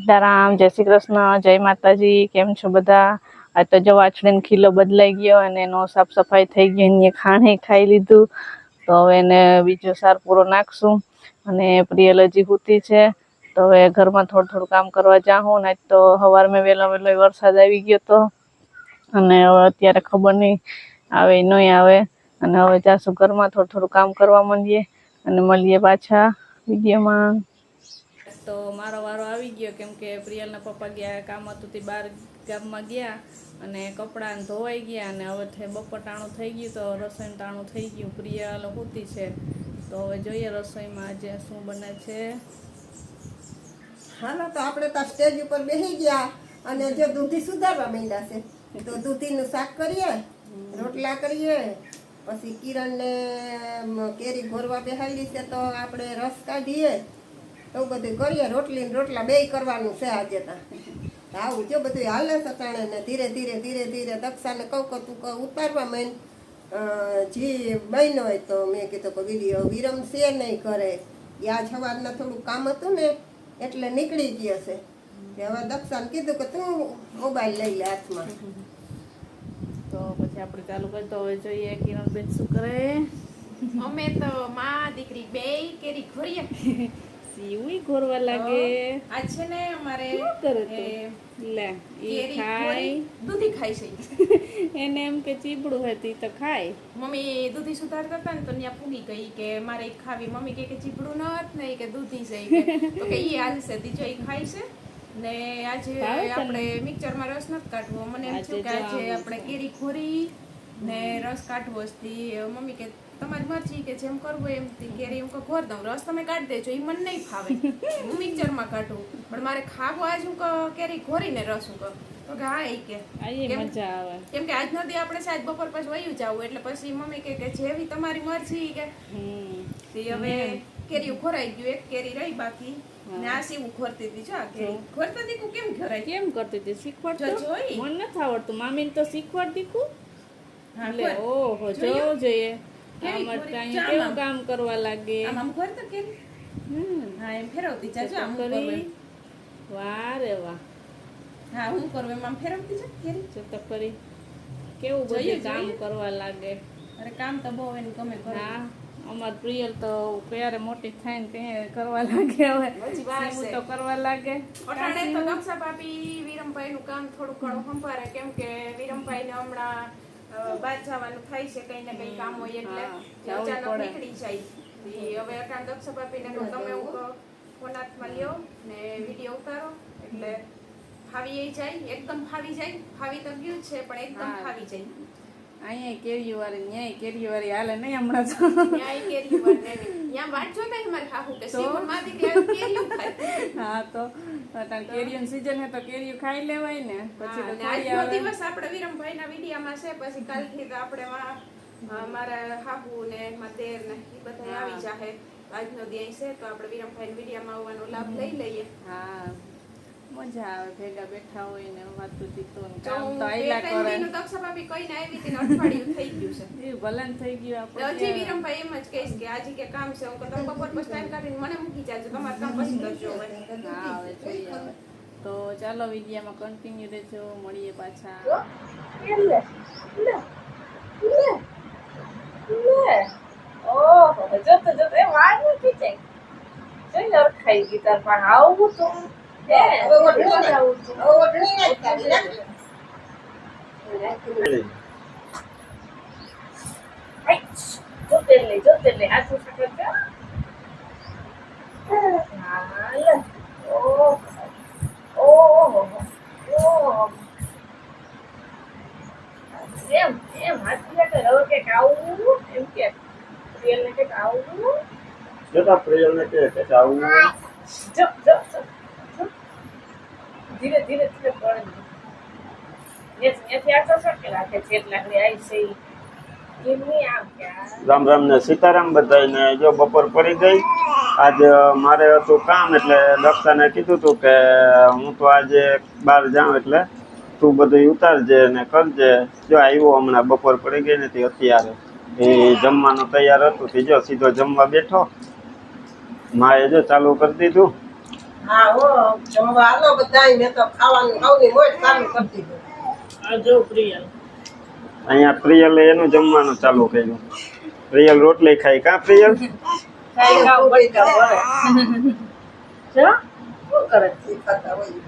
સીતારામ, જય શ્રી કૃષ્ણ, જય માતાજી. કેમ છો બધા? આ તો જો વાછડીનો ખીલો બદલાઈ ગયો અને એનો સાફ સફાઈ થઈ ગઈ, એને ખાણે ખાઈ લીધું. તો હવે એને બીજો સાર પૂરો નાખશું. અને પ્રિયલ હજી સૂતી છે, તો હવે ઘરમાં થોડું કામ કરવા જાઉં. ને તો સવારમાં વહેલો વરસાદ આવી ગયો તો, અને હવે અત્યારે ખબર નહીં આવે નહીં આવે. અને હવે જાશું ઘરમાં થોડું કામ કરવા માંડીએ અને મળીએ પાછા વિડીયોમાં. તો મારો વારો આવી ગયો, કેમ કે પ્રિયલના પપ્પા ગયા કામ હતું તે બહાર ગામમાં ગયા, અને કપડાં ધોવાઈ ગયા. અને હવે બપોર ટાણું થઈ ગયું, તો રસોઈનું ટાણું થઈ ગયું. પ્રિયલ સૂતી છે, તો હવે જોઈએ રસોઈમાં આજે શું બને છે. હાલો, તો આપણે તો સ્ટેજ ઉપર બેસી ગયા અને જો દૂધી સુધારવા માંડ્યા છે. તો દૂધીનું શાક કરીએ, રોટલા કરીએ, પછી કિરણને કેરી ઘોરવા બેહાડી છે, તો આપણે રસ કાઢીએ, એવું બધું કરીએ. રોટલી ને રોટલા બેય કરવાનું છે આજે. આવું જો બધું હાલે છે તાણે ને ધીરે ધીરે દક્ષાને કહું કે તું ઉતારવા માંડ. જે બહેનો હોય તો મેં કીધું કે વિડીયો વિરમ છે નહીં કરે. યા સવારના થોડું કામ હતું ને એટલે નીકળી ગયો છે. હવે દક્ષાને કીધું કે તું મોબાઈલ લઈ લે હાથમાં. તો પછી આપણે ચાલુ કરી. તો હવે જોઈએ કિરણબેન શું કરે. અમે તો માં દીકરી બેય કેરી ઘોરીએ. સીવી ઘોરવા લાગે. આજ છે ને અમારે લે ઈ ખાય, દૂધી ખાય છે. એને એમ કે ચીબડું હતી તો ખાય. મમ્મી દૂધી સુધારતા હતા ને તો ત્યાં પૂગી ગઈ કે મારે ખાવી. મમ્મી કે ચીબડું નત નહીં કે દૂધી છે, તો કે ઈ હાલ છે દીજો ઈ ખાય છે. ને આજે આપણે મિક્સરમાં રસ નથી કાઢવો. મને એમ થયું કે આજે આપણે કેરી ઘોરી ને રસ કાઢવો છે. મમ્મી કે તમારી મરજી, કે જેમ કરવું એમ. કેરી હું ઘોર દઉં, રસ તમે કાઢી દેજો, એ મને નહીં ફાવે. હું મિક્સરમાં કાઢું, પણ મારે ખાવો આજ હું કેરી ઘોરીને રસ હું કહું. તો કે હા એ કે મજા આવે, કેમ કે આજ નથી આપણે સાહેબ બપોર પછી વયું જવું, એટલે પછી મમ્મી કે જેવી તમારી મરજી કે. હવે કેરીઓ ખોરાઈ ગયું, એક કેરી રહી બાકી. ને આ સીવું ખોરતી હતી. જો આ કેરી ખોરતા દીકું કેમ ખોરાય, કેમ કરતી હતી શીખવાડ તો જોઈ. મને નથી આવડતું, મામીને તો શીખવાડ દીકું. હા લે ઓહો, જો જોઈએ કેવું કામ કરવા લાગે. આમ ખોરતા કેરી. હા એમ ફેરવતી જાજો. આમ કરી. વાહ રે વાહ. હા હું કરું એમ આમ ફેરવતી જા કેરી. જો તો કરી કેવું બધું કામ કરવા લાગે. અરે કામ તો બહુ એને ગમે કરે. હા, અમાર પ્રિયલ તો ક્યારે મોટી થાય ને ત્યાં કરવા લાગે. હવે સીવું તો કરવા લાગે. અટાણે તો દક્ષા ભાભી વિરમભાઈ નું કામ થોડું ઘણું સંભાળે, કેમ કે વિરમભાઈ ને હમણાં બહાર જવાનું થાય છે, કઈ ને કઈ કામ હોય એટલે અચાનક નીકળી જાય. હવે અટાણે દક્ષા ભાભી ને તમે ફોન હાથમાં લ્યો ને વિડીયો ઉતારો એટલે ફાવી જાય, એકદમ ફાવી જાય. ફાવી તો ગયું છે પણ એકદમ ફાવી જાય. અહીંયા કેરી વાળી, ન્યાય કેરી વાળી હાલે નહીં હમણાં તો. ન્યાય કેરી વાળી ત્યાં વાટ જોતા મારે ખાવું કે સીવણ માં દીકરી કેરીઓ ખાય. હા તો કેરીઓની સીઝન હે તો કેરીઓ ખાઈ લેવાય ને. પછી તો આજનો દિવસ આપણે વિરમભાઈ ના વિડીયામાં છે, પછી કાલથી તો આપણે મારા હાહુ ને માતેર ને એ બધા આવી જાહે. આજનો દિવસ છે તો આપણે વિરમભાઈ ના વિડીયામાં આવવાનો લાભ લઈ લઈએ. હા મજા આવે, ભેગા બેઠા હોય ને વાતું ચીતું કામ તો આયલા કરે. દક્ષા ભાભી કઈને આવી હતી ને અઠવાડિયું થઈ ગયું છે. એ ભલન થઈ ગયું આપણે. હજી વિરમભાઈ એમ જ કહીશ કે આજે કે કામ છે, હું તમે બપોર પછી ટાઈમ કાઢીને મને મૂકી જાજો, તમારે કામ પછી કરજો. હા હવે જોઈએ હવે. તો ચાલો વિડીયામાં કન્ટિન્યુ રહેજો, મળીએ પાછા. ઓહો જોતો જોતો એ વાર નથી થઈ. જોઈ લો ખાઈ ગઈ તાર પણ આવું તો ધીરે ધીરે રામ રામ ને સીતારામ બધાને. જો બપોર પડી ગઈ, આજે મારે હતું કામ એટલે દક્ષાને કીધું હતું કે હું તો આજે બહાર જાઉં એટલે તું બધું ઉતારજે ને કરજે. જો આવ્યો હમણાં બપોર પડી ગઈ ને અત્યારે એ જમવાનું તૈયાર હતું. જો સીધો જમવા બેઠો. માએ જો ચાલુ કરી દીધું હા હો જમવા હાલો બધાય મેં તો ખાવાનું ખાવની મોજ ચાલુ કરી દીધું આ જો પ્રિયલ અહીંયા પ્રિયલ એનું જમવાનું ચાલુ કર્યું. પ્રિયલ રોટલી ખાઈ કા પ્રિયલ? ખાઈ ખાવ બટકા ભરે જો શું કરે ઈ ખાતા હોય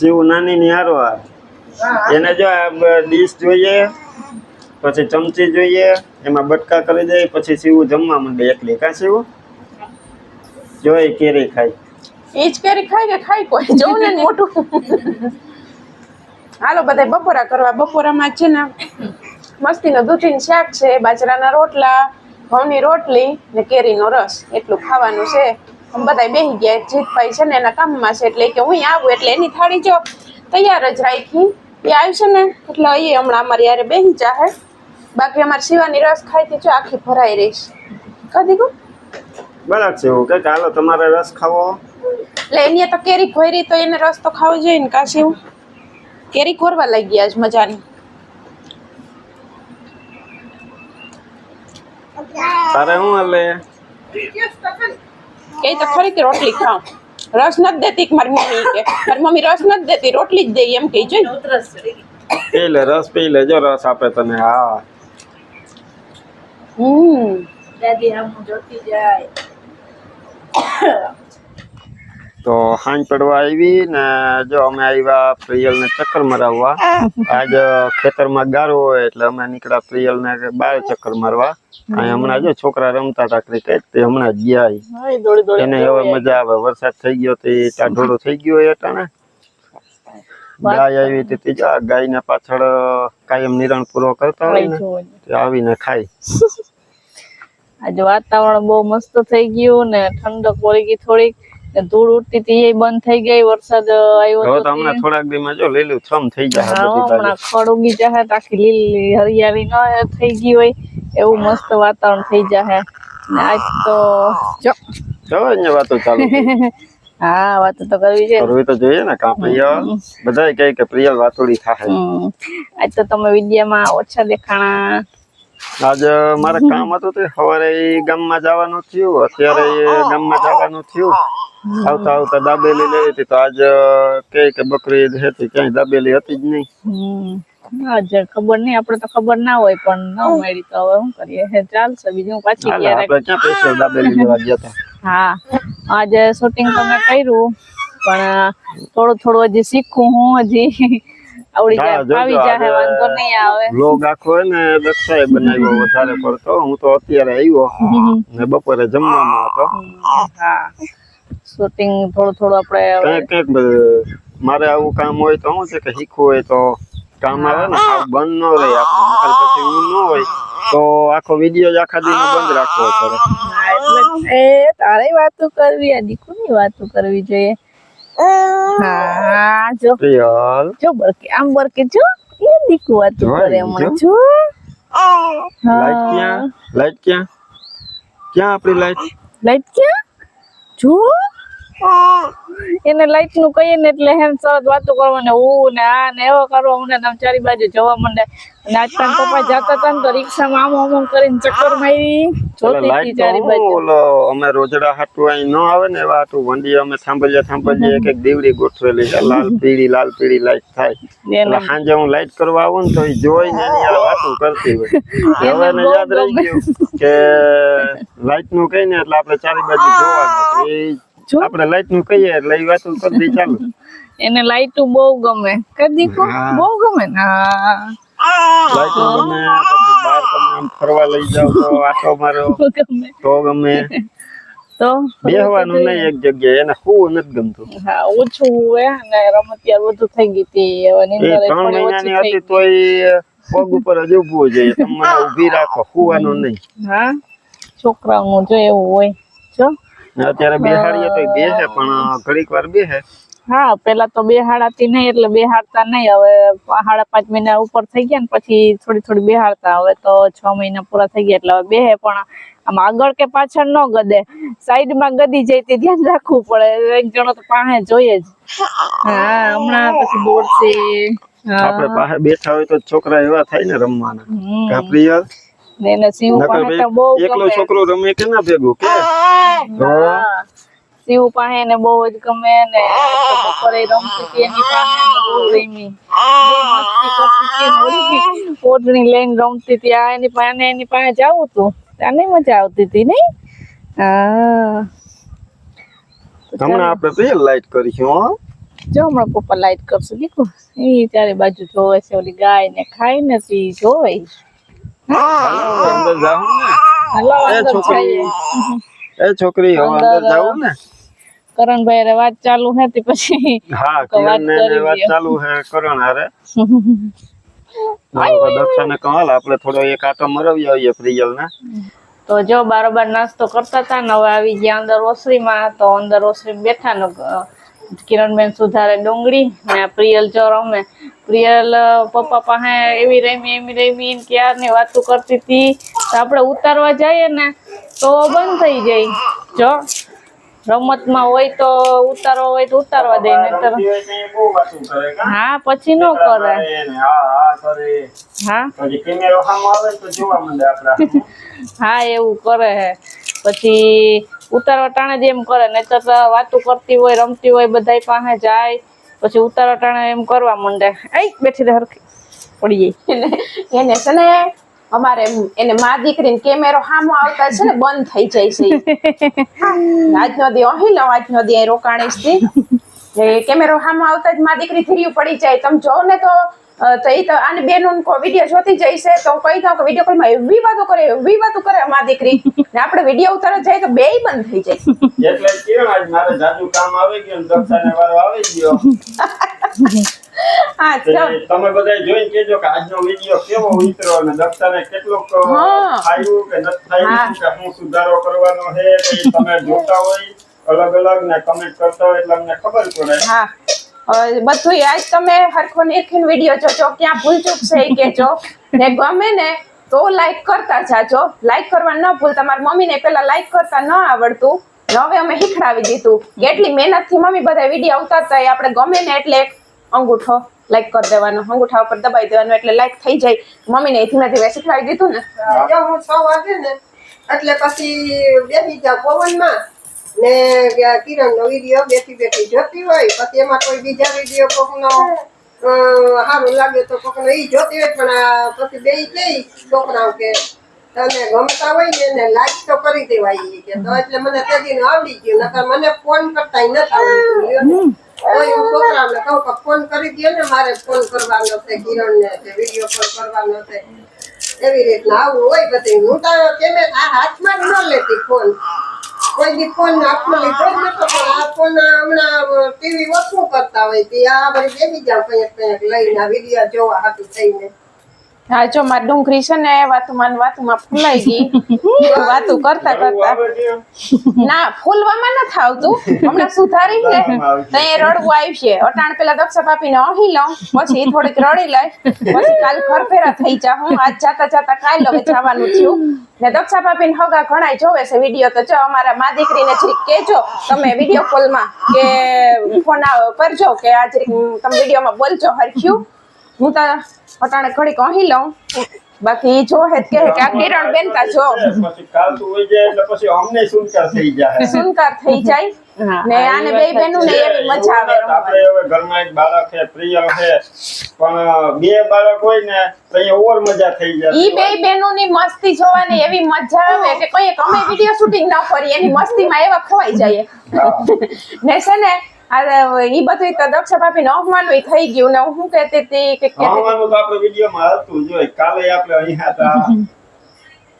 શિવ નાની ની હારો આ એને જો આ ડીશ જોઈએ, પછી ચમચી જોઈએ, એમાં બટકા કરી દે, પછી શિવ જમવા માંડે એકલી કા શિવ? જોઈ કેરી ખાઈ. એ જ કેરી ખાય કે ખાય કોઈ જોઉં ને મોટું. હાલો બધા બપોરા કરવા. બપોરામાં છે ને મસ્તીનો દૂધીનું શાક છે, બાજરાના રોટલા, ઘઉંની રોટલી ને કેરીનો રસ, એટલું ખાવાનું છે. અમે બધા બેસી ગયા. જીતભાઈ છે ને એના કામમાં છે એટલે કે હું આવું એટલે એની થાળી જો તૈયાર જ રાખી. એ આવ્યું છે ને એટલે એ હમણાં અમારી યારે બેસી જાહે. બાકી અમારે શિવાની રસ ખાઈથી જો આખી ભરાઈ રહીશ. કદી કહું બરાબર છે એવું કે હાલો તમારે રસ ખાવો? એટલે એની તો કેરી ખોરી તો એને રસ તો ખાવો જોઈએ ને કાશી એવું કેરી ખોરવા લાગી આજ મજાની. તારે શું હાલે? કે તો ખરી કે રોટલી ખાવ રસ નથી દેતી કે મારી મમ્મી કે મારી મમ્મી રસ નથી દેતી રોટલી જ દે એમ કહી જોઈ. ઉતરસ ચડી ગઈ પી લે રસ, પી લે જો રસ આપે તને. હા દાદી આમ જોતી જાય. તો હાંજ પડવા આવી ને જો અમે આવ્યા પ્રિયલ ને ચક્કર મરાવવા. આજ ખેતરમાં ગારો હોય એટલે અમે નીકળ્યા પ્રિયલ ને બાર ચક્કર મારવા. અહીંયા હમણાં જો છોકરા રમતા હતા ક્રિકેટ, તે હમણાં જ ગયા. હાય દોડી દોડી એને હવે મજા આવે. વરસાદ થઈ ગયો તે ટાઢોળો થઈ ગયો હોય અટાણે. ગાય આવી હતી તે જો ગાય ને પાછળ કાયમ નિરણ પૂરો કરતા હોય ને તે આવીને ખાય. આજે વાતાવરણ બહુ મસ્ત થઈ ગયું ને ઠંડક પડી ગઈ થોડીક ને ધૂળ ઉડતી હતી એ બંધ થઈ ગઈ. વરસાદ આવ્યો હવે તો તો હમણાં થોડાક દીમાં જો લીલું છમ થઈ જાય હા, બધી બાજુ. હમણાં ખડ ઉગી જાય તો આખી લીલી હરિયાળી ન થઈ ગઈ હોય એવું મસ્ત વાતાવરણ થઈ જાય. ને આજ તો જો જો અહીંયા વાતો ચાલુ હા વાતો તો કરવી છે. કરવી તો જોઈએ ને કા પ્રિયલ? બધાય કહે કે પ્રિયલ વાતોડી થાય. આજ તો તમે વિદ્યામાં ઓછા દેખાણા. આજે મારે કામ હતું તે સવારે ગામમાં જવાનું થયું, અત્યારે ગામમાં જવાનું થયું. આવતા આવતા દાબેલી લેવી હતી તો આજ કે બકરી ઈદ હતી, ક્યાંય દાબેલી હતી જ નહીં. આજે ખબર નહીં, આપણે તો ખબર ના હોય પણ ન મળી તો હવે શું કરીએ. ચાલશે બીજું પાછી હાલે, ક્યારેક. આપણે ક્યાં પૈસા દાબેલી લેવા ગયા હતા? હા આજે શૂટિંગ તો મેં કર્યું પણ થોડું થોડું હજી શીખું હું. હજી આવડી જાય આવી જાય વાંધો નહીં આવે. વ્લોગ આખો હે ને દક્ષાએ બનાવ્યો વધારે પડતો. હું તો અત્યારે આવ્યો ને બપોરે જમવામાં હતો. હા શૂટિંગ થોડું થોડું આપણે કંઈક મારે આવું કામ હોય તો શું છે કે શીખવું હોય તો કામ આવે ને આવું બંધ ન રહે આપણે. નકર પછી એવું ન હોય તો આખો વિડીયો જ આખા દિન બંધ રાખવો પડે. એ તારે વાતો કરવી આ દીકુની વાતો કરવી જોઈએ. હા જો પ્રિયલ જો બરકે આમ બરકે જો એ દીકુ વાતો કરે મને જો. લાઈટ ક્યાં? લાઈટ ક્યાં? ક્યાં આપણી લાઈટ? લાઈટ ક્યાં જો એને લાઈટ નું કહીએ ને એટલે હેમ સરત વાતો કરવાને હું ને આ ને એવો કરવા મને આમ ચારી બાજુ જોવા માંડે. અને આજ તાન પપ્પા જતા હતા ને તો રિક્ષામાં આમ આમ કરીને ચક્કર મારી જોતી હતી ચારી બાજુ. ઓલો અમે રોજડા હાટું અહીં ન આવે ને એવા હાટું વંડી અમે થાંભલીએ એક એક દીવડી ગોઠવેલી છે. લાલ પીળી લાઈટ થાય એટલે સાંજે હું લાઈટ કરવા આવું ને તો એ જોઈને એની યાર વાતો કરતી હોય. હવે એને યાદ રહી ગયું કે લાઈટ નું કઈ ને એટલે આપણે ચારી બાજુ જોવાનું. એ આપણે લાઈટ નું કહીએ એટલે એ વાતો કરી દઈ ચાલુ. એને લાઈટ બહુ ગમે કદી કો બહુ ગમે ને. લાઈટ ગમે પછી બહાર તમે આમ ફરવા લઈ જાવ તો આટો મારો ગમે તો ગમે. તો બેહવાનું નહીં એક જગ્યાએ, એને શું નથી ગમતું. હા ઓછું હોય ને રમતિયાર વધુ થઈ ગઈ હતી. હવે એ 3 મહિનાની હતી તોય પગ ઉપર જ ઊભું જોઈએ. તમને ઊભી રાખો, સુવાનું નહીં. હા છોકરાઓનું જો એવું હોય જો. અત્યારે બેહાડીએ તો બેસે પણ ઘડીક વાર બેસે. હા પેલા તો બેહાડાતી નહીં એટલે બેહાડતા નહીં. હવે 5.5 મહિના ઉપર થઈ ગયા ને પછી થોડી બેહાડતા. હવે તો 6 મહિના પૂરા થઈ ગયા એટલે હવે બેહે પણ આમ આગળ કે પાછળ ન ગદે, સાઈડ માં ગદી જાય તે ધ્યાન રાખવું પડે. એક જણો તો પાસે જોઈએ જ. હા હમણાં પછી દોડશે. આપણે પાસે બેઠા હોય તો છોકરા એવા થાય ને રમવાના. કાપ્રિયલ એને સીવ પાસે તો બહુ એકલો છોકરો રમે કે ના ભેગું કે શિવ પાસે એને બહુ જ ગમે ને તો બપોરે રમતી હતી એની પાસે ને બહુ રમી બહુ મસ્તી કરતી હતી ને ઓઢણી લઈને રમતી હતી આ એની પાસે જાવું તું ત્યાં નહીં મજા આવતી હતી નહીં હા હમણાં આપણે તો લાઈટ કરીશું હો જો હમણાં પપ્પા લાઈટ કરશે દીકું એ ચારે બાજુ જોવે છે ઓલી ગાય ને ખાઈ ને તી જોવે અંદર જાવું ને હાલો એ અંદર છોકરી જઈએ એ છોકરી હવે અંદર જાવું ને કરણભાઈ હારે વાત ચાલુ હતી પછી હા તો વાત કિરણ ને કરી વાત લ્યો. ચાલુ હે કરણ હારે દક્ષાને કહો આપણે થોડો એક આટો મરવી આવીએ પ્રિયલ ને તો જો બારોબાર નાસ્તો કરતા હતા ને હવે આવી ગયા અંદર ઓસરીમાં તો અંદર ઓસરી બેઠા ને કિરણબેન સુધારે ડુંગળી ને પ્રિયલ જો રમે પ્રિયલ પપ્પા પાસે એવી રમી ક્યારની વાતો કરતી હતી તો આપણે ઉતારવા જઈએ ને તો બંધ થઈ જાય જો રમતમાં હોય તો ઉતારવા હોય તો ઉતારવા દે નહીતર બહુ વાતું કરે કા હા પછી નો કરે હા કરે હા પછી કેમેરો સામે આવે તો જોવા માંડે આપડા હા એવું કરે હે પછી ઉતારવા ટાણે જ એમ કરે નહીતર તો વાતું કરતી હોય રમતી હોય બધાય પાસે જાય પછી ઉતારવા ટાણે એમ કરવા માંડે આઈ બેઠી રહે હરખી પડી જાય એને છે ને અમારે એને માં દીકરીને કેમેરો સામો આવતા છે ને બંધ થઈ જાય છે આજનો દી અહીં લઉં આજનો દી અહીં રોકાણીશ થી કેમેરો સામો આવતા જ માં દીકરી ધીર્યું પડી જાય તમે જો ને તો એ તો આને બેનું વિડીયો જોતી જાય છે તો હું કહી દઉં કે વિડીયો કોલમાં એવી વાતો કરે માં દીકરી ને આપણે વિડીયો ઉતારવા જાય તો બેય બંધ થઈ જાય એટલે કેમ આજ મારે જાજુ કામ આવી ગયું ને દક્ષાને વારો આવી ગયો હા તે તમે બધા જોઈને કેજો કે આજનો વિડિયો કેવો ઉતરો અને દક્ષાને કેટલું હા. ખાયું કે નથી ખાયું કે શું સુધારો કરવાનો છે એ તમે જોતા હોય અલગ અલગ ને કમેન્ટ કરતા હોય એટલે અમને ખબર પડે હા બધું આજ તમે હરખો નિરખીને વિડીયો જોજો ક્યાં ભૂલચૂક છે એ કહેજો ને ગમે ને તો લાઈક કરતા જાજો લાઈક કરવા ન ભૂલતા મારી મમ્મીને પેલા લાઈક કરતા ન આવડતું ને હવે અમે શીખડાવી દીધું કેટલી મહેનતથી મમ્મી બધા વિડીયો ઉતારતા હોય આપણે ગમે ને એટલે એક અંગૂઠો લાઈક કરી દેવાનો અંગૂઠા ઉપર દબાઈ દેવાનો એટલે લાઈક થઈ જાય મમ્મીને ધીમે ધીમે શીખડાવી દીધું ને જો હું 6 વાગે ને એટલે પછી બેસી જાઉં પવનમાં ને કિરણનો વિડીયો બેઠી જોતી હોય પછી એમાં કોઈ બીજા વિડીયો કોકનો સારું લાગે તો કોકનો ઈ જોતી હોય પણ પછી બેય કે છોકરાઓ કે તને ગમતા હોય ને એને લાઈક તો કરી દેવાય ઈ કે તો એટલે મને તેદીનું આવડી ગયું નકર મને ફોન કરતાય નથી આવડતું કોઈ હું છોકરાઓને કહું કે ફોન કરી દે ને મારે ફોન કરવાનો છે કિરણને વિડીયો કોલ કરવાનો છે એવી રીતના આવું હોય બધી હું તો કેમે આ હાથમાં જ ન લેતી ફોન કોઈ દી ફોન હાથમાં લીધો જ નતો પણ આ ફોન હમણાં ટીવી ઓછું કરતા હોય તે આ વળી બેસી જાવ કંઈક લઈને આ વિડીયો જોવા હાટું થઈને હા જો મારી ડુંગળી છે ને વાતુમાં ફૂલાઈ ગઈ વાતું કરતા ના ફૂલવામાં નથી આવતું હમણાં સુધારી લે તો એ રડવું આવશે અટાણ પેલા દક્ષા ભાભીને અહી લઉં પછી થોડીક રડી લઈ પછી કાલ ઘર ફેરા થઈ જા હું આજ જાતા કાલ હવે જવાનું થયું ને દક્ષા ભાભીને હગા ઘણાય જોવે છે વિડીયો તો જો અમારા મા દીકરીને જરીક કહેજો તમે વિડીયો કોલમાં કે ફોન કરજો કે આ જરીક તમે વિડીયોમાં બોલજો હરખ્યું હું તો અટાણે ઘડીક અહીં લઉં બાકી જો હે કે આ કિરણ બેન તા જો પછી કાલ તું હોય જાય એટલે પછી અમને સુનકાર થઈ જાય સુનકાર થઈ જાય ને આને બે બેનું ને એવી મજા આવે આપણે હવે ઘરમાં એક બાળક છે પ્રિયલ છે પણ બે બાળક હોય ને તો અહીંયા ઓર મજા થઈ જાય ઈ બે બેનું ની મસ્તી જોવાની એવી મજા આવે કે કોઈ અમે વિડિયો શૂટિંગ ન કરી એની મસ્તીમાં એવા ખોવાઈ જાય ને છે ને ઈ બધું તો દક્ષા ભાભી નોખવાનું થઈ ગયું ને હું કહેતી હતી કે નોખવાનું તો આપણે વિડીયોમાં હાલતું જોઈ કાલે આપણે અહીંયા હતા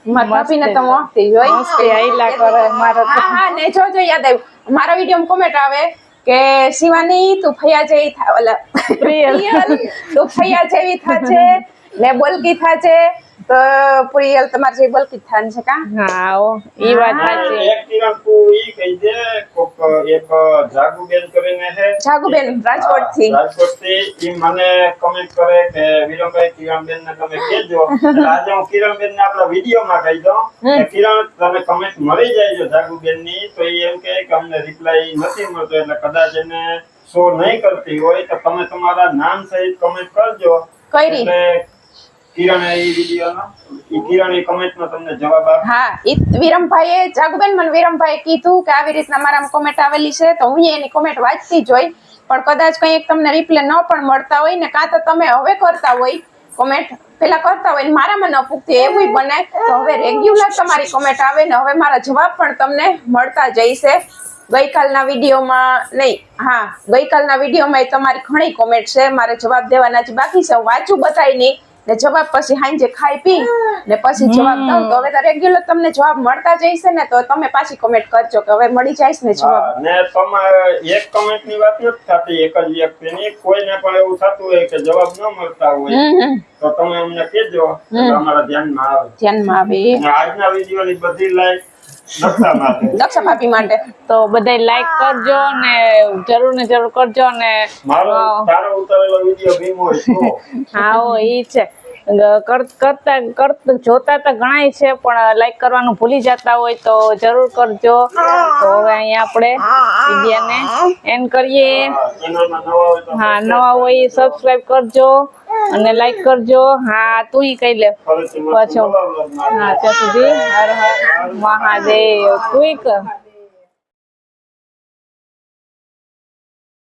મારા ભાભીને તો મોહતી જોઈ મસ્તી આયલા કરે મારા હા ને જોજો યાદ આવ્યું મારા વિડીયોમાં કોમેન્ટ આવે કે શિવાની તું ફૈયા જેવી થા ઓલા પ્રિયલ તું ફૈયા જેવી થાજે ને બોલકી થાજે તો પ્રિયલ તમારે જે બોલકી થાન છે કા હા ઓ ઈ વાત સાચી એક કિરણ તું ઈ કહી દે કોક એક જાગુબેન કરીને છે જાગુબેન રાજકોટ થી ઈ મને કમેન્ટ કરે કે વિરમભાઈ કિરણબેન ને તમે કહેજો આજે હું કિરણબેન ને આપણા વિડીયોમાં કહી દઉં કે કિરણ તમે કમેન્ટ મળી જાય જો જાગુબેન ની તો ઈ એમ કહે કે અમને રિપ્લાય નથી મળતો એટલે કદાચ એને શો નહીં કરતી હોય તો તમે તમારા નામ સહિત કમેન્ટ કરજો કરી કિરણ એ વિડીયોનો કિરણ એ કમેન્ટમાં તમને જવાબ આપે. હા ઈ વિરમભાઈએ જાગુબેન મને વિરમભાઈએ કીધું કે આવી રીતના મારામાં કોમેન્ટ આવેલી છે તો હું એની કોમેન્ટ વાંચતી જ હોય પણ કદાચ કંઈક તમને રિપ્લે ન પણ મળતા હોય ને કાં તો તમે હવે કરતા હોય કોમેન્ટ પેલા કરતા હોય ને મારામાં ન પૂગતી એવું બને તો હવે રેગ્યુલર તમારી કોમેન્ટ આવે ને હવે મારા જવાબ પણ તમને મળતા જઈશે. ગઈકાલના વિડીયોમાં નહીં, હા ગઈકાલના વિડીયોમાં તમારી ઘણી કોમેન્ટ છે, મારે જવાબ દેવાના જ બાકી છે. હું વાંચું બધાય નહીં ને જવાબ પછી હાંજે ખાઈ પી ને પછી જવાબ દઉં તો હવે તો રેગ્યુલર તમને જવાબ મળતા જઈશે ને તો તમે પાછી કોમેન્ટ કરજો કે હવે મળી જાય ને જવાબ. હા, ને તમારે એક કમેન્ટની વાત નથી થતી એક જ વ્યક્તિની, કોઈને પણ એવું થતું હોય કે જવાબ ન મળતા હોય તો તમે અમને કહેજો એટલે અમારા ધ્યાનમાં આવે. ધ્યાનમાં આવે. અને આજના વિડીયોની બધી લાઈક દક્ષા માટે. દક્ષા ભાભી માટે તો બધાય લાઈક કરજો ને જરૂર ને જરૂર કરજો ને મારો તારો ઉતારેલો વિડીયો ભીમ હોય તો હા ઓ ઈ છે જોતા તો ઘણાય છે પણ લાઈક કરવાનું ભૂલી જતા હોય તો જરૂર કરજો. તો હવે અહીંયા આપણે વિડીયોને એન્ડ કરીએ. ચેનલમાં નવા હોય તો હા નવા હોય સબસ્ક્રાઇબ કરજો અને લાઈક કરજો. હા તું ઈ કહી લે ફરીથી પાછો. નવા vlog માં હા ત્યાં સુધી હર હર મહાદેવ તું ઈ કર.